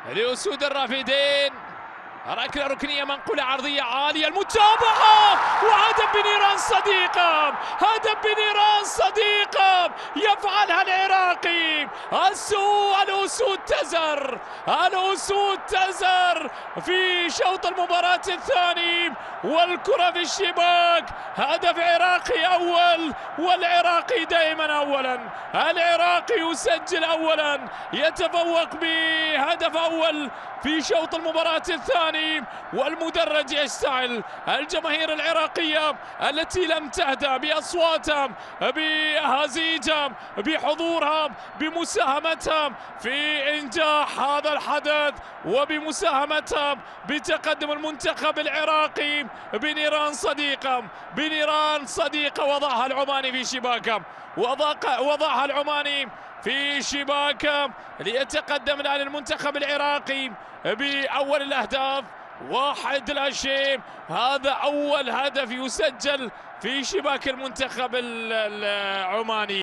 لأسود الرافدين. ركلة ركنية منقولة عرضية عالية، المتابعة وهدف بنيران صديقهم، هدف بنيران صديقهم يفعلها العراقي. الأسود تزر، الأسود تزر في شوط المباراة الثاني والكرة في الشباك. هدف عراقي أول، والعراقي دائما أولا. العراقي يسجل أولا، يتفوق بهدف أول في شوط المباراة الثاني، والمدرج يشتعل. الجماهير العراقية التي لم تهدأ بأصواتهم، بأهازيجهم، بحضورهم، بمساهمتهم في إنجاح هذا الحدث، وبمساهمتهم بتقدم المنتخب العراقي بنيران صديقهم. بنيران صديقه وضعها العماني في شباكه، وضعها العماني في شباكه ليتقدم الآن المنتخب العراقي بأول الأهداف 1-0. هذا أول هدف يسجل في شباك المنتخب العماني.